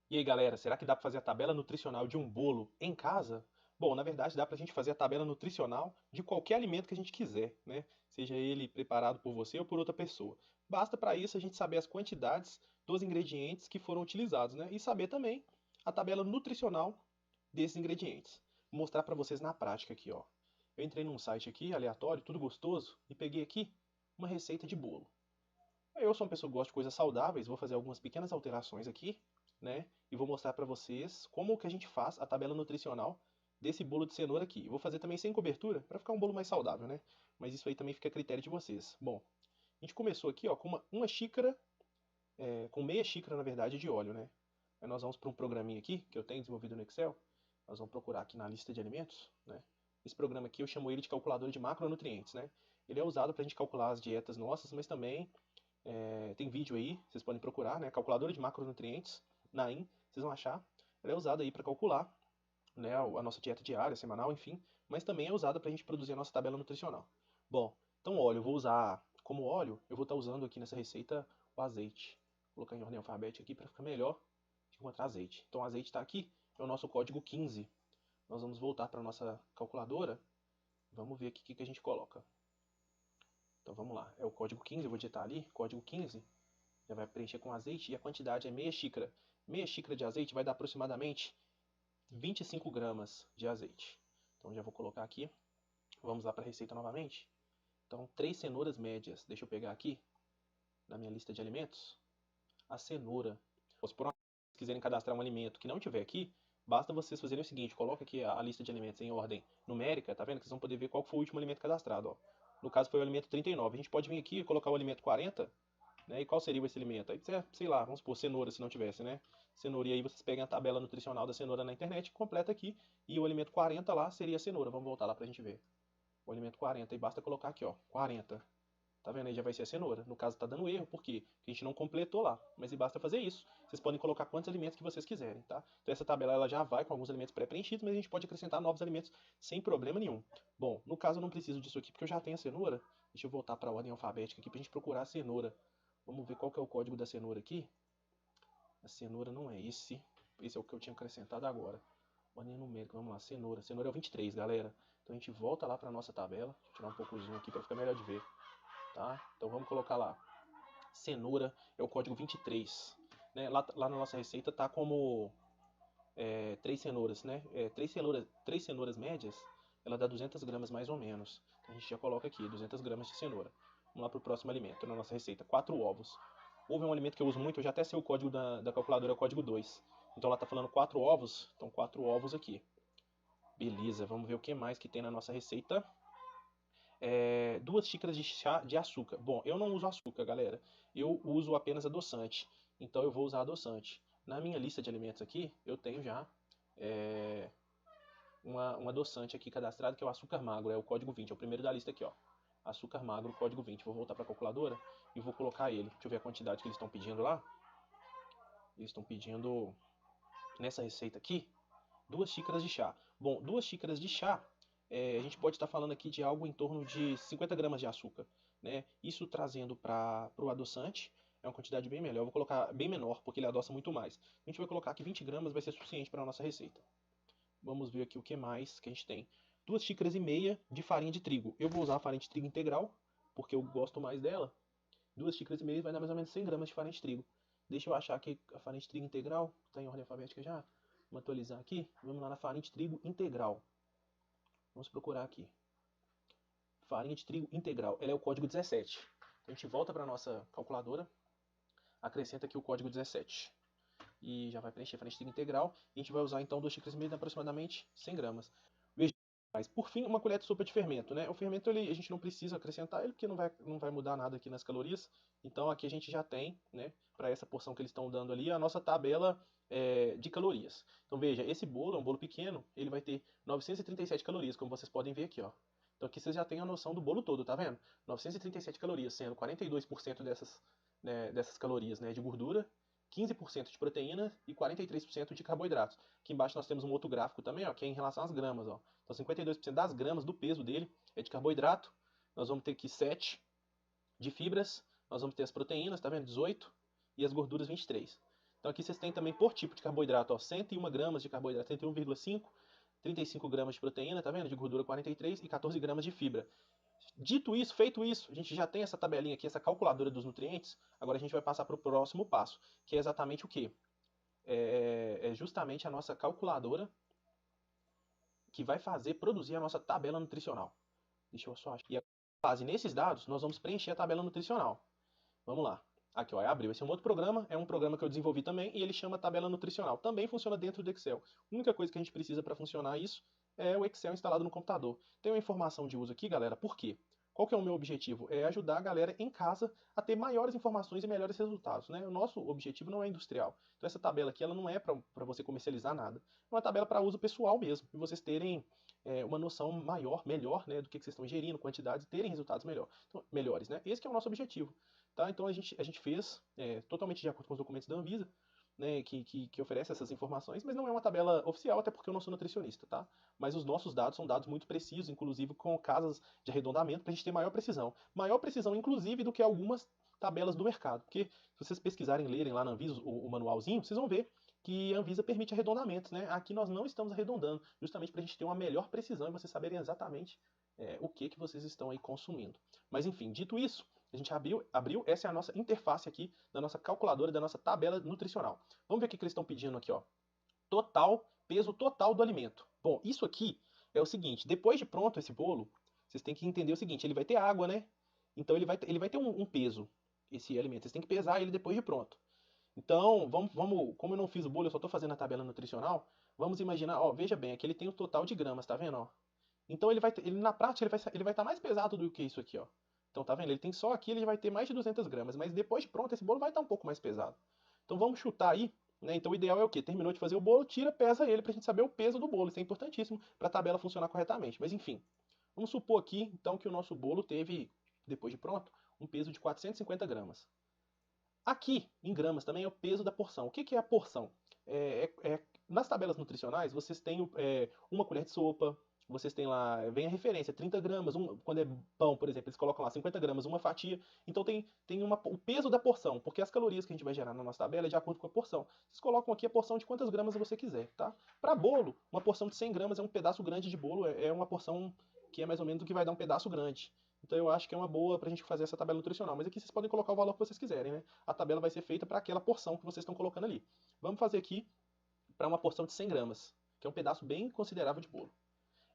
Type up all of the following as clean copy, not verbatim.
E aí, galera, será que dá para fazer a tabela nutricional de um bolo em casa? Bom, na verdade, dá para a gente fazer a tabela nutricional de qualquer alimento que a gente quiser, né? Seja ele preparado por você ou por outra pessoa. Basta para isso a gente saber as quantidades dos ingredientes que foram utilizados, né? E saber também a tabela nutricional desses ingredientes. Vou mostrar para vocês na prática aqui, ó. Eu entrei num site aqui, aleatório, tudo gostoso, e peguei aqui uma receita de bolo. Eu sou uma pessoa que gosta de coisas saudáveis, vou fazer algumas pequenas alterações aqui, né? E vou mostrar para vocês como que a gente faz a tabela nutricional desse bolo de cenoura aqui. Eu vou fazer também sem cobertura, para ficar um bolo mais saudável, né? Mas isso aí também fica a critério de vocês. Bom, a gente começou aqui, ó, com uma xícara, com meia xícara, na verdade, de óleo, né? Aí nós vamos para um programinha aqui, que eu tenho desenvolvido no Excel. Nós vamos procurar aqui na lista de alimentos, né? Esse programa aqui eu chamo ele de calculador de macronutrientes, né? Ele é usado para a gente calcular as dietas nossas, mas também tem vídeo aí, vocês podem procurar, né? Calculadora de macronutrientes, Naim, vocês vão achar. Ela é usada aí para calcular, né, a nossa dieta diária, semanal, enfim, mas também é usada para a gente produzir a nossa tabela nutricional. Bom, então óleo, eu vou usar como óleo, eu vou estar usando aqui nessa receita o azeite. Vou colocar em ordem alfabética aqui para ficar melhor de encontrar azeite. Então o azeite está aqui, é o nosso código 15. Nós vamos voltar para a nossa calculadora, vamos ver aqui o que a gente coloca. Então vamos lá, é o código 15, eu vou digitar ali, código 15, já vai preencher com azeite e a quantidade é meia xícara. Meia xícara de azeite vai dar aproximadamente 25 gramas de azeite. Então já vou colocar aqui. Vamos lá para a receita novamente. Então, 3 cenouras médias. Deixa eu pegar aqui na minha lista de alimentos a cenoura. Se por um acaso quiserem cadastrar um alimento que não tiver aqui, basta vocês fazerem o seguinte: coloca aqui a lista de alimentos em ordem numérica, tá vendo? Que vocês vão poder ver qual foi o último alimento cadastrado. Ó. No caso foi o alimento 39. A gente pode vir aqui e colocar o alimento 40, né? E qual seria esse alimento? Aí, sei lá, vamos supor, cenoura, se não tivesse, né? Cenoura, e aí vocês pegam a tabela nutricional da cenoura na internet, completa aqui, e o alimento 40 lá seria a cenoura. Vamos voltar lá pra gente ver. O alimento 40, e basta colocar aqui, ó, 40. Tá vendo aí? Já vai ser a cenoura. No caso, tá dando erro, por quê? Porque a gente não completou lá. Mas basta fazer isso. Vocês podem colocar quantos alimentos que vocês quiserem, tá? Então essa tabela ela já vai com alguns alimentos pré-preenchidos, mas a gente pode acrescentar novos alimentos sem problema nenhum. Bom, no caso eu não preciso disso aqui porque eu já tenho a cenoura. Deixa eu voltar para a ordem alfabética aqui pra gente procurar a cenoura. Vamos ver qual que é o código da cenoura aqui. A cenoura não é esse. Esse é o que eu tinha acrescentado agora. Ordem numérica, vamos lá. Cenoura. Cenoura é o 23, galera. Então a gente volta lá para nossa tabela. Deixa eu tirar um pouco o zoom aqui para ficar melhor de ver. Tá? Então vamos colocar lá. Cenoura é o código 23. Né? Lá na nossa receita tá como 3 cenouras, né? 3 cenouras médias, ela dá 200 gramas mais ou menos. Então a gente já coloca aqui, 200 gramas de cenoura. Vamos lá para o próximo alimento, na nossa receita. 4 ovos. Ovo é um alimento que eu uso muito, eu já até sei o código da calculadora, é o código 2. Então ela está falando 4 ovos, então 4 ovos aqui. Beleza, vamos ver o que mais que tem na nossa receita. 2 xícaras de chá de açúcar. Bom, eu não uso açúcar, galera. Eu uso apenas adoçante. Então eu vou usar adoçante. Na minha lista de alimentos aqui, eu tenho já é, um adoçante aqui cadastrado, que é o açúcar magro, é o código 20, é o primeiro da lista aqui, ó. Açúcar magro, código 20. Vou voltar para a calculadora e vou colocar ele. Deixa eu ver a quantidade que eles estão pedindo lá. Eles estão pedindo, nessa receita aqui, 2 xícaras de chá. Bom, 2 xícaras de chá, a gente pode estar falando aqui de algo em torno de 50 gramas de açúcar. Né? Isso trazendo para o adoçante, é uma quantidade bem melhor. Eu vou colocar bem menor, porque ele adoça muito mais. A gente vai colocar aqui 20 gramas, vai ser suficiente para a nossa receita. Vamos ver aqui o que mais que a gente tem. 2 xícaras e meia de farinha de trigo. Eu vou usar a farinha de trigo integral, porque eu gosto mais dela. 2 xícaras e meia vai dar mais ou menos 100 gramas de farinha de trigo. Deixa eu achar aqui a farinha de trigo integral. Está em ordem alfabética já. Vamos atualizar aqui. Vamos lá na farinha de trigo integral. Vamos procurar aqui. Farinha de trigo integral. Ela é o código 17. A gente volta para a nossa calculadora. Acrescenta aqui o código 17. E já vai preencher a farinha de trigo integral. E a gente vai usar então 2 xícaras e meia de aproximadamente 100 gramas. Veja, mas por fim, uma colher de sopa de fermento, né? O fermento a gente não precisa acrescentar ele porque não vai mudar nada aqui nas calorias. Então aqui a gente já tem, né, para essa porção que eles estão dando ali, a nossa tabela de calorias. Então veja, esse bolo é um bolo pequeno, ele vai ter 937 calorias, como vocês podem ver aqui, ó. Então aqui vocês já têm a noção do bolo todo, tá vendo? 937 calorias, sendo 42% dessas calorias, né, de gordura, 15% de proteína e 43% de carboidratos. Aqui embaixo nós temos um outro gráfico também, ó, que é em relação às gramas. Ó. Então 52% das gramas do peso dele é de carboidrato. Nós vamos ter aqui 7 de fibras. Nós vamos ter as proteínas, tá vendo? 18 e as gorduras 23. Então aqui vocês têm também por tipo de carboidrato, ó, 101 gramas de carboidrato, 101,5, 35 gramas de proteína, tá vendo? De gordura 43 e 14 gramas de fibra. Dito isso, feito isso, a gente já tem essa tabelinha aqui, essa calculadora dos nutrientes. Agora a gente vai passar para o próximo passo, que é exatamente o quê? É justamente a nossa calculadora que vai produzir a nossa tabela nutricional. Deixa eu só achar. E com base nesses dados, nós vamos preencher a tabela nutricional. Vamos lá. Aqui, ó, abriu. Esse é um outro programa, é um programa que eu desenvolvi também, e ele chama tabela nutricional. Também funciona dentro do Excel. A única coisa que a gente precisa para funcionar isso é o Excel instalado no computador. Tem uma informação de uso aqui, galera, por quê? Qual que é o meu objetivo? É ajudar a galera em casa a ter maiores informações e melhores resultados, né? O nosso objetivo não é industrial. Então essa tabela aqui, ela não é para você comercializar nada. É uma tabela para uso pessoal mesmo, e vocês terem uma noção maior, melhor, né, do que vocês estão ingerindo, quantidades, e terem resultados melhores, né? Esse que é o nosso objetivo. Tá? Então a gente fez totalmente de acordo com os documentos da Anvisa, né, que oferece essas informações, mas não é uma tabela oficial, até porque eu não sou nutricionista, tá? Mas os nossos dados são dados muito precisos, inclusive com casas de arredondamento, para a gente ter maior precisão. Maior precisão, inclusive, do que algumas tabelas do mercado. Porque se vocês pesquisarem, lerem lá na Anvisa o manualzinho, vocês vão ver que a Anvisa permite arredondamentos, né? Aqui nós não estamos arredondando, justamente para a gente ter uma melhor precisão e vocês saberem exatamente o que vocês estão aí consumindo. Mas enfim, dito isso, a gente abriu, essa é a nossa interface aqui da nossa calculadora, da nossa tabela nutricional. Vamos ver o que eles estão pedindo aqui, ó. Peso total do alimento. Bom, isso aqui é o seguinte, depois de pronto esse bolo, vocês têm que entender o seguinte, ele vai ter água, né? Então ele vai ter um peso, esse alimento. Vocês têm que pesar ele depois de pronto. Então, como eu não fiz o bolo, eu só estou fazendo a tabela nutricional, vamos imaginar, ó, veja bem, aqui ele tem o total de gramas, tá vendo, ó? Então na prática ele vai estar mais pesado do que isso aqui, ó. Então tá vendo? Ele tem só aqui, ele vai ter mais de 200 gramas, mas depois de pronto esse bolo vai estar um pouco mais pesado. Então vamos chutar aí, né? Então o ideal é o quê? Terminou de fazer o bolo, tira, pesa ele pra gente saber o peso do bolo. Isso é importantíssimo para a tabela funcionar corretamente. Mas enfim, vamos supor aqui então que o nosso bolo teve, depois de pronto, um peso de 450 gramas. Aqui, em gramas, também é o peso da porção. O que é a porção? Nas tabelas nutricionais, vocês têm uma colher de sopa, vocês têm lá, vem a referência, 30 gramas, quando é pão, por exemplo, eles colocam lá 50 gramas, uma fatia. Então tem o peso da porção, porque as calorias que a gente vai gerar na nossa tabela é de acordo com a porção. Vocês colocam aqui a porção de quantas gramas você quiser, tá? Para bolo, uma porção de 100 gramas é um pedaço grande de bolo, é uma porção que é mais ou menos o que vai dar um pedaço grande. Então eu acho que é uma boa pra gente fazer essa tabela nutricional. Mas aqui vocês podem colocar o valor que vocês quiserem, né? A tabela vai ser feita para aquela porção que vocês estão colocando ali. Vamos fazer aqui para uma porção de 100 gramas, que é um pedaço bem considerável de bolo.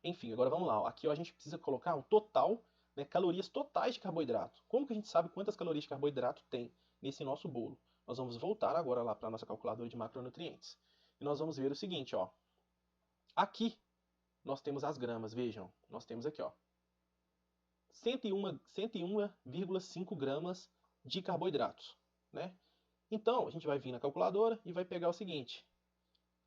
Enfim, agora vamos lá. Aqui ó, a gente precisa colocar o total, né, calorias totais de carboidrato. Como que a gente sabe quantas calorias de carboidrato tem nesse nosso bolo? Nós vamos voltar agora lá para a nossa calculadora de macronutrientes. E nós vamos ver o seguinte, ó. Aqui nós temos as gramas, vejam. Nós temos aqui, ó. 101,5 gramas de carboidratos, né? Então, a gente vai vir na calculadora e vai pegar o seguinte.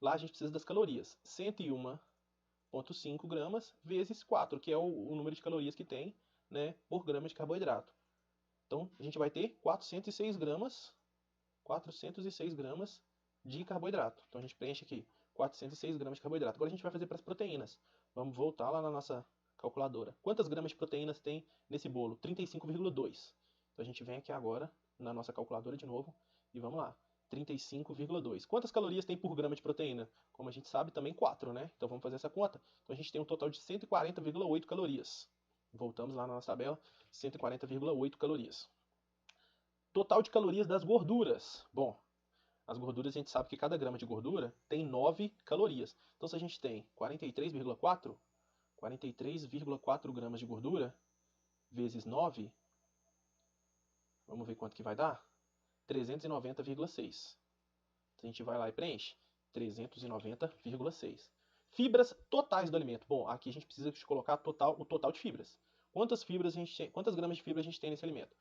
Lá a gente precisa das calorias. 101,5 gramas vezes 4, que é o número de calorias que tem, né, por grama de carboidrato. Então, a gente vai ter 406 gramas de carboidrato. Então, a gente preenche aqui 406 gramas de carboidrato. Agora a gente vai fazer para as proteínas. Vamos voltar lá na nossa calculadora. Quantas gramas de proteínas tem nesse bolo? 35,2. Então a gente vem aqui agora na nossa calculadora de novo e vamos lá. 35,2. Quantas calorias tem por grama de proteína? Como a gente sabe, também 4, né? Então vamos fazer essa conta. Então a gente tem um total de 140,8 calorias. Voltamos lá na nossa tabela, 140,8 calorias. Total de calorias das gorduras. Bom, as gorduras a gente sabe que cada grama de gordura tem 9 calorias. Então se a gente tem 43,4 gramas de gordura vezes 9, vamos ver quanto que vai dar? 390,6. Então a gente vai lá e preenche 390,6. Fibras totais do alimento. Bom, aqui a gente precisa colocar o total de fibras. Quantas gramas de fibra a gente tem nesse alimento?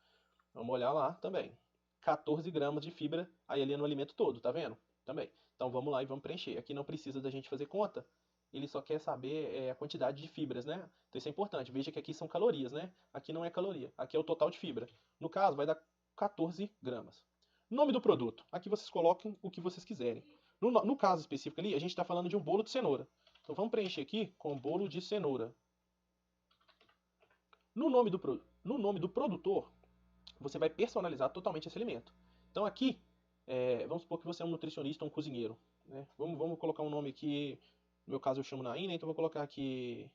Vamos olhar lá também. 14 gramas de fibra aí ali no alimento todo, tá vendo? Também. Então vamos lá e vamos preencher. Aqui não precisa da gente fazer conta, ele só quer saber a quantidade de fibras, né? Então isso é importante. Veja que aqui são calorias, né? Aqui não é caloria, aqui é o total de fibra. No caso, vai dar 14 gramas. Nome do produto. Aqui vocês colocam o que vocês quiserem. No caso específico ali, a gente está falando de um bolo de cenoura. Então vamos preencher aqui com bolo de cenoura. No nome do produtor, você vai personalizar totalmente esse alimento. Então aqui, Vamos supor que você é um nutricionista, um cozinheiro, né? Vamos colocar um nome aqui, no meu caso eu chamo Naim, né? Então vou colocar aqui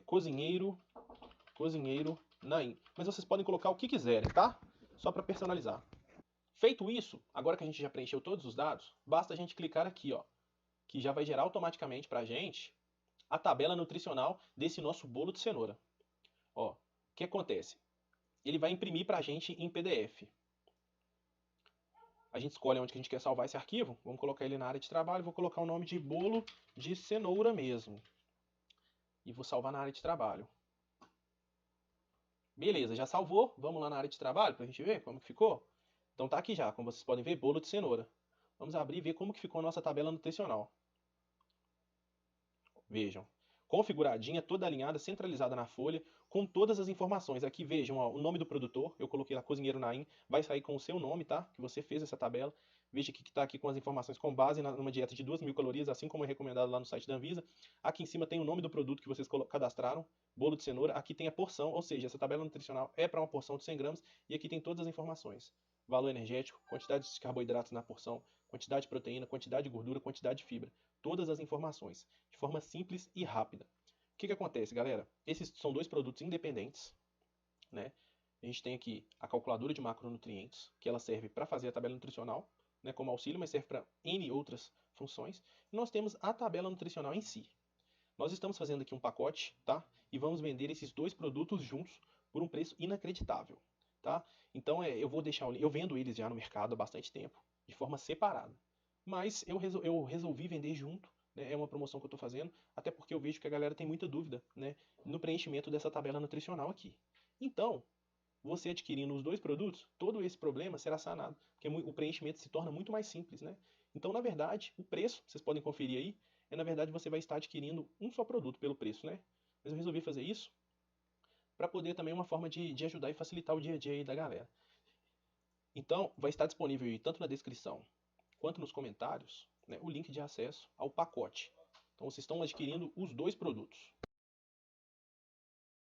cozinheiro, cozinheiro Naim. Mas vocês podem colocar o que quiserem, tá? Só para personalizar. Feito isso, agora que a gente já preencheu todos os dados, basta a gente clicar aqui, ó, que já vai gerar automaticamente para a gente a tabela nutricional desse nosso bolo de cenoura. Ó, o que acontece? Ele vai imprimir para a gente em PDF. A gente escolhe onde que a gente quer salvar esse arquivo. Vamos colocar ele na área de trabalho. Vou colocar o nome de bolo de cenoura mesmo. E vou salvar na área de trabalho. Beleza, já salvou. Vamos lá na área de trabalho para a gente ver como que ficou. Então tá aqui já, como vocês podem ver, bolo de cenoura. Vamos abrir e ver como que ficou a nossa tabela nutricional. Vejam, configuradinha, toda alinhada, centralizada na folha, com todas as informações. Aqui vejam ó, o nome do produtor, eu coloquei lá Cozinheiro Naim, vai sair com o seu nome, tá? Que você fez essa tabela. Veja que está aqui com as informações com base numa dieta de 2.000 calorias, assim como é recomendado lá no site da Anvisa. Aqui em cima tem o nome do produto que vocês cadastraram, bolo de cenoura. Aqui tem a porção, ou seja, essa tabela nutricional é para uma porção de 100 gramas e aqui tem todas as informações. Valor energético, quantidade de carboidratos na porção, quantidade de proteína, quantidade de gordura, quantidade de fibra. Todas as informações, de forma simples e rápida. O que acontece, galera? Esses são dois produtos independentes, né? A gente tem aqui a calculadora de macronutrientes, que ela serve para fazer a tabela nutricional, né, como auxílio, mas serve para N outras funções. E nós temos a tabela nutricional em si. Nós estamos fazendo aqui um pacote, tá? E vamos vender esses dois produtos juntos por um preço inacreditável, tá? Então eu vendo eles já no mercado há bastante tempo, de forma separada. Mas eu resolvi vender junto, né? É uma promoção que eu estou fazendo, até porque eu vejo que a galera tem muita dúvida, né, no preenchimento dessa tabela nutricional aqui. Então, você adquirindo os dois produtos, todo esse problema será sanado, porque o preenchimento se torna muito mais simples, né? Então, na verdade, o preço, vocês podem conferir aí, na verdade você vai estar adquirindo um só produto pelo preço, né? Mas eu resolvi fazer isso para poder também uma forma de ajudar e facilitar o dia a dia aí da galera. Então, vai estar disponível aí tanto na descrição quanto nos comentários, né, o link de acesso ao pacote. Então, vocês estão adquirindo os dois produtos.